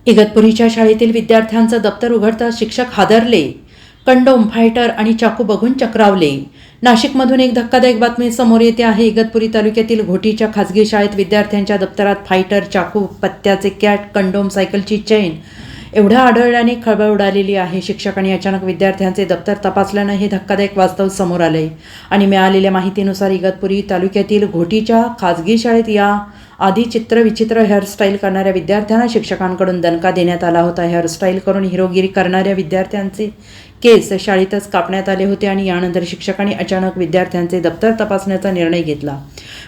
इगतपुरीच्या शाळेतील विद्यार्थ्यांचं दप्तर उघडताच शिक्षक हादरले. कंडोम, फायटर आणि चाकू बघून चक्रावले. नाशिकमधून एक धक्कादायक बातमी समोर येते आहे. इगतपुरी तालुक्यातील घोटीच्या खासगी शाळेत विद्यार्थ्यांच्या दप्तरात फायटर, चाकू, पत्त्याचे कॅट, कंडोम, सायकलची चेन एवढं आढळल्याने खळबळ उडालेली आहे. शिक्षकांनी अचानक विद्यार्थ्यांचे दप्तर तपासल्यानं हे धक्कादायक वास्तव समोर आलंय. आणि मिळालेल्या माहितीनुसार इगतपुरी तालुक्यातील घोटीच्या खासगी शाळेत या आधी चित्रविचित्र हेअरस्टाईल करणाऱ्या विद्यार्थ्यांना शिक्षकांकडून दणका देण्यात आला होता. हेअरस्टाईल करून हिरोगिरी करणाऱ्या विद्यार्थ्यांचे केस शाळेतच कापण्यात आले होते आणि यानंतर शिक्षकांनी अचानक विद्यार्थ्यांचे दप्तर तपासण्याचा निर्णय घेतला.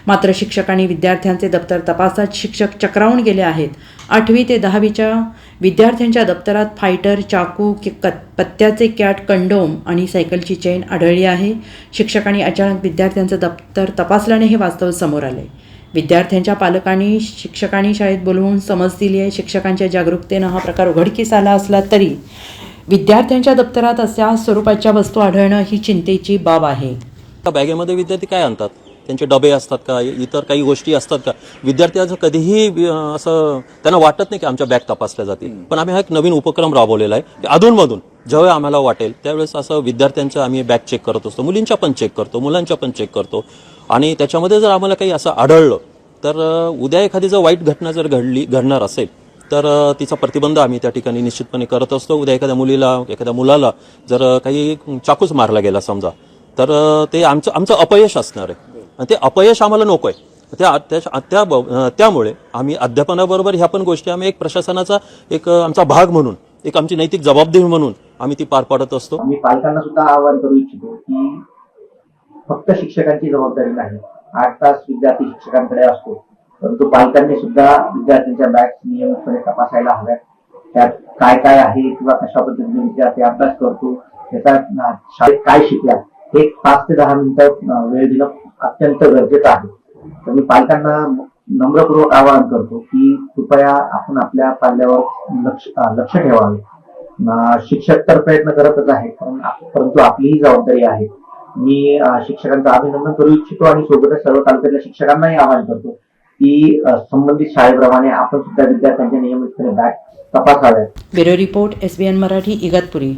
मात्र शिक्षकांनी विद्यार्थ्यांचे दप्तर तपासत शिक्षक चक्रावून गेले आहेत. 8वी ते 10वीच्या विद्यार्थ्यांच्या दप्तरात फायटर, चाकू, पत्त्याचे कॅट, कंडोम आणि सायकलची चेन आढळली आहे. शिक्षकांनी अचानक विद्यार्थ्यांचं दप्तर तपासल्याने हे वास्तव समोर आले. विद्यार्थ्यांच्या पालकांनी शिक्षकांनी शाळेत बोलवून समज दिली आहे. शिक्षकांच्या जागरूकतेनं हा प्रकार उघडकीस आला असला तरी विद्यार्थ्यांच्या दप्तरात अशा स्वरूपाच्या वस्तू आढळणं ही चिंतेची बाब आहे. बॅगेमध्ये विद्यार्थी काय आणतात? त्यांचे डबे असतात का? इतर काही गोष्टी असतात का? विद्यार्थ्यांचं कधीही असं त्यांना वाटत नाही की आमच्या बॅग तपासल्या जातील. पण आम्ही हा एक नवीन उपक्रम राबवलेला आहे. अधूनमधून जेव्हा आम्हाला वाटेल त्यावेळेस असं विद्यार्थ्यांचं आम्ही बॅग चेक करत असतो. मुलींच्या पण चेक करतो, मुलांच्या पण चेक करतो. आणि त्याच्यामध्ये जर आम्हाला काही असं आढळलं तर उद्या एखादी जर वाईट घटना जर घडणार असेल तर तिचा प्रतिबंध आम्ही त्या ठिकाणी निश्चितपणे करत असतो. उद्या एखाद्या मुलीला, एखाद्या मुलाला जर काही चाकूच मारला गेला समजा, तर ते आमचं अपयश असणार आहे. आणि ते अपयश आम्हाला नको आहे. त्यामुळे आम्ही अध्यापनाबरोबर ह्या पण गोष्टी आम्ही एक प्रशासनाचा एक आमचा भाग म्हणून, एक आमची नैतिक जबाबदारी म्हणून आम्ही ती पार पाडत असतो. मी पालकांना सुद्धा आवाहन करू इच्छितो की फक्त शिक्षकांची जबाबदारी नाही, 8 तास विद्यार्थी शिक्षकांकडे असतो, परंतु पालकांनी सुद्धा विद्यार्थ्यांच्या बॅग नियमितपणे तपासायला हव्यात. त्यात काय काय आहे किंवा कशा पद्धतीने विद्यार्थी अभ्यास करतो, त्याचा शाळेत काय शिकला, हे 5 ते 10 मिनिटं वेळ देणं अत्यंत गरजेचं आहे. तर मी पालकांना नम्रपूर्वक आवाहन करतो की कृपया आपण आपल्या पाल्यावर लक्ष ठेवावे. शिक्षक तर प्रयत्न करतच आहे, परंतु आपलीही जबाबदारी आहे. मी शिक्षकांचं अभिनंदन करू इच्छितो आणि सोबतच सर्व तालुक्यातल्या शिक्षकांनाही आवाहन करतो की संबंधित शाळेप्रमाणे आपण सुद्धा विद्यार्थ्यांच्या नियमितपणे बॅग तपासाव्या. Bureau report, SBN Marathi, Igatpuri.